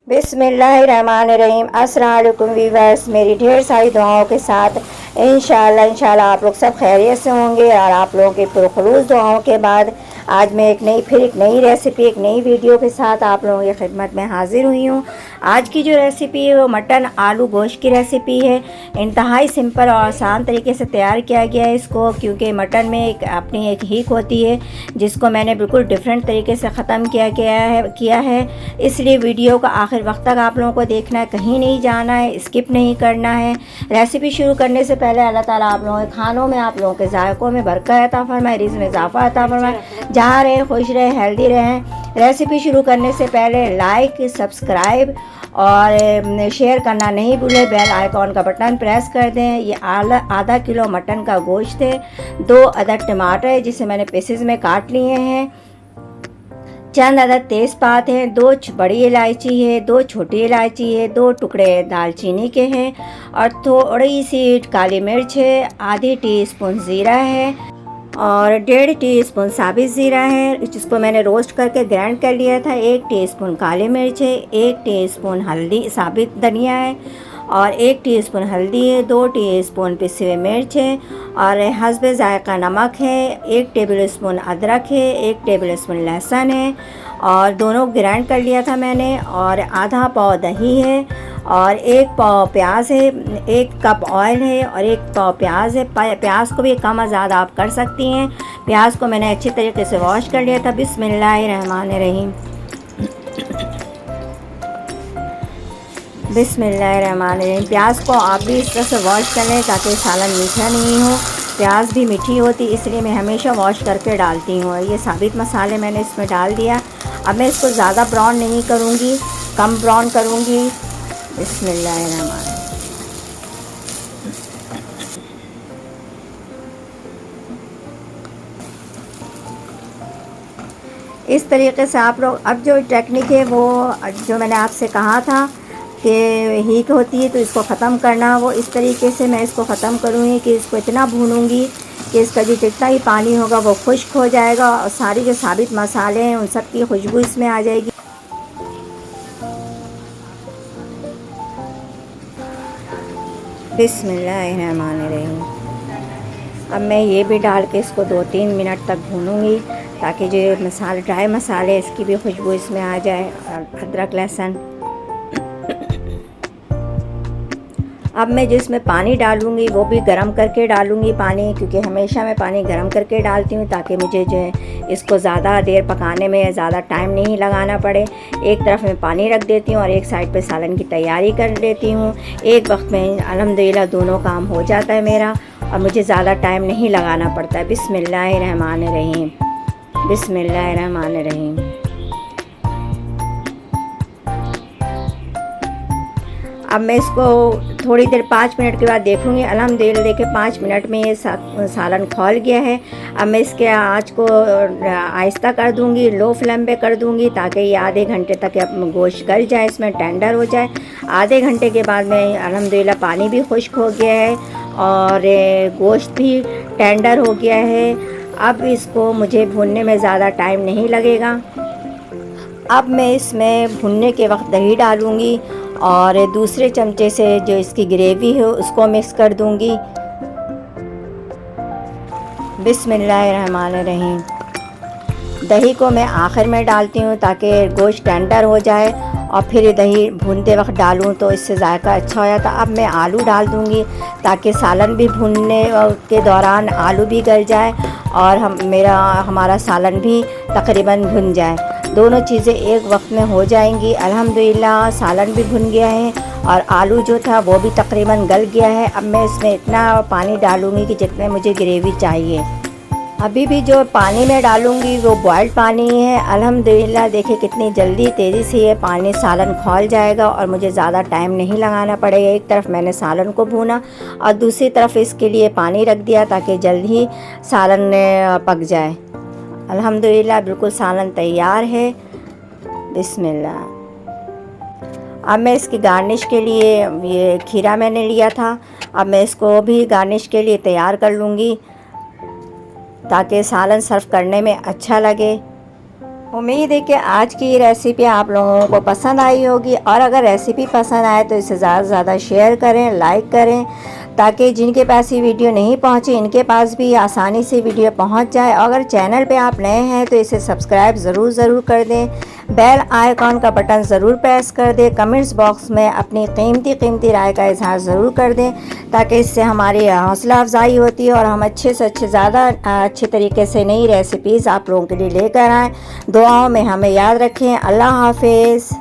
बिस्मिल्लाहिर्रहमानिर्रहीम। अस्सलाम वालेकुम वीवर्स, मेरी ढेर सारी दुआओं के साथ इंशाल्लाह आप लोग सब खैरियत से होंगे और आप लोगों की पुरखुलूस दुआओं के बाद आज मैं एक नई रेसिपी एक नई वीडियो के साथ आप लोगों की खिदमत में हाजिर हुई हूँ। आज की जो रेसिपी है वो मटन आलू गोश्त की रेसिपी है। इंतहाई सिंपल और आसान तरीके से तैयार किया गया है इसको, क्योंकि मटन में अपनी एक हीक होती है जिसको मैंने बिल्कुल डिफरेंट तरीके से ख़त्म किया है। इसलिए वीडियो का आखिर वक्त तक आप लोगों को देखना है, कहीं नहीं जाना है, स्किप नहीं करना है। रेसिपी शुरू करने से पहले अल्लाह ताला आप लोगों के खानों में आप लोगों के जायकों में बरकत अता फरमाए, रिज़्क़ में इजाफ़ा अता फरमाए, जहाँ रहे खुश रहे हेल्दी रहें। रेसिपी शुरू करने से पहले लाइक सब्सक्राइब और शेयर करना नहीं भूलें। बेल आइकॉन का बटन प्रेस कर दें। ये आधा किलो मटन का गोश्त है, 2 अदद टमाटर है जिसे मैंने पीसेस में काट लिए हैं, चंद अदद तेज़पात हैं, 2 बड़ी इलायची है, 2 छोटी इलायची है, 2 टुकड़े दालचीनी के हैं और थोड़ी सी काली मिर्च है, आधी टीस्पून ज़ीरा है और 1.5 टीस्पून साबित ज़ीरा है जिसको मैंने रोस्ट करके ग्राइंड कर लिया था। 1 टीस्पून काली मिर्च है, 1 टीस्पून हल्दी साबित धनिया है और 1 टीस्पून हल्दी है, 2 टीस्पून पिसी हुई मिर्च है और हस्बे ज़ायक़ा नमक है, 1 टेबल स्पून अदरक है, 1 टेबल स्पून लहसुन है और दोनों ग्राइंड कर लिया था मैंने, और आधा पाव दही है और 1 पाव प्याज है, 1 कप ऑयल है और 1 पाव प्याज है। प्याज को भी कम ज़्यादा आप कर सकती हैं। प्याज को मैंने अच्छी तरीके से वॉश कर लिया था। बिस्मिल्लाहिर्रहमानिर्रहीम। बिस्मिल्लाहिर्रहमानिर्रहीम। प्याज को आप भी इस तरह से वॉश कर लें ताकि सालन मीठा नहीं हो। प्याज भी मीठी होती इसलिए मैं हमेशा वॉश करके डालती हूँ। ये साबित मसाले मैंने इसमें डाल दिया। अब मैं इसको ज़्यादा ब्राउन नहीं करूँगी, कम ब्राउन करूँगी। बिस्मिल्लाहिर्रहमानिर्रहीम। इस तरीके से आप लोग, अब जो टेक्निक है वो जो मैंने आपसे कहा था कि हीट होती है तो इसको ख़त्म करना, वो इस तरीके से मैं इसको ख़त्म करूँगी कि इसको इतना भूनूंगी कि इसका जो जितना ही पानी होगा वो खुश्क हो जाएगा और सारी जो साबित मसाले हैं उन सब की खुशबू इसमें आ जाएगी। बिस्मिल्लाहिर्रहमानिर्रहीम। अब मैं ये भी डाल के इसको 2-3 मिनट तक भूनूंगी ताकि जो ड्राई मसाले इसकी भी खुशबू इसमें आ जाए और अदरक लहसुन। अब मैं जिसमें पानी डालूँगी वो भी गरम करके डालूँगी पानी, क्योंकि हमेशा मैं पानी गरम करके डालती हूँ ताकि मुझे जो है इसको ज़्यादा देर पकाने में ज़्यादा टाइम नहीं लगाना पड़े। एक तरफ मैं पानी रख देती हूँ और एक साइड पे सालन की तैयारी कर लेती हूँ। एक वक्त में अल्हम्दुलिल्लाह दोनों काम हो जाता है मेरा और मुझे ज़्यादा टाइम नहीं लगाना पड़ता है। बिस्मिल्लाहिर्रहमानिर्रहीम। बिस्मिल्लाहिर्रहमानिर्रहीम। अब मैं इसको थोड़ी देर 5 मिनट के बाद देखूँगी। अल्हम्दुलिल्लाह देखिए 5 मिनट में ये सालन खौल गया है। अब मैं इसके आँच को आहिस्ता कर दूँगी, लो फ्लेम पे कर दूँगी ताकि ये आधे घंटे तक गोश्त गल जाए, इसमें टेंडर हो जाए। आधे घंटे के बाद में अल्हम्दुलिल्लाह पानी भी खुश्क हो गया है और गोश्त भी टेंडर हो गया है। अब इसको मुझे भूनने में ज़्यादा टाइम नहीं लगेगा। अब मैं इसमें भुनने के वक्त दही डालूँगी और दूसरे चमचे से जो इसकी ग्रेवी है उसको मिक्स कर दूंगी। बिस्मिल्लाहिर्रहमानिर्रहीम। दही को मैं आखिर में डालती हूँ ताकि गोश्त टेंडर हो जाए और फिर दही भूनते वक्त डालूँ तो इससे जायका अच्छा हो जाता। अब मैं आलू डाल दूँगी ताकि सालन भी भूनने के दौरान आलू भी गल जाए और हमारा सालन भी तकरीबन भुन जाए। दोनों चीज़ें एक वक्त में हो जाएंगी। अल्हम्दुलिल्लाह सालन भी भुन गया है और आलू जो था वो भी तकरीबन गल गया है। अब मैं इसमें इतना पानी डालूँगी कि जितने मुझे ग्रेवी चाहिए। अभी भी जो पानी में डालूँगी वो बॉइल्ड पानी है। अल्हम्दुलिल्लाह देखिए कितनी जल्दी तेज़ी से ये पानी सालन खौल जाएगा और मुझे ज़्यादा टाइम नहीं लगाना पड़ेगा। एक तरफ मैंने सालन को भूना और दूसरी तरफ इसके लिए पानी रख दिया ताकि जल्द ही सालन पक जाए। अल्हम्दुलिल्लाह बिल्कुल सालन तैयार है। बिस्मिल्लाह। अब मैं इसकी गार्निश के लिए ये खीरा मैंने लिया था, अब मैं इसको भी गार्निश के लिए तैयार कर लूँगी ताकि सालन सर्व करने में अच्छा लगे उम्मीद है कि आज की ये रेसिपी आप लोगों को पसंद आई होगी, और अगर रेसिपी पसंद आए तो इसे ज़्यादा से ज़्यादा शेयर करें, लाइक करें, ताकि जिनके पास ये वीडियो नहीं पहुंची इनके पास भी आसानी से वीडियो पहुंच जाए। अगर चैनल पे आप नए हैं तो इसे सब्सक्राइब ज़रूर कर दें, बेल आइकॉन का बटन ज़रूर प्रेस कर दें, कमेंट्स बॉक्स में अपनी कीमती राय का इजहार ज़रूर कर दें, ताकि इससे हमारी हौसला अफजाई होती है और हम अच्छे से ज़्यादा अच्छे तरीके से नई रेसिपीज़ आप लोगों के लिए लेकर आएँ। दुआओं में हमें याद रखें। अल्लाह हाफिज़।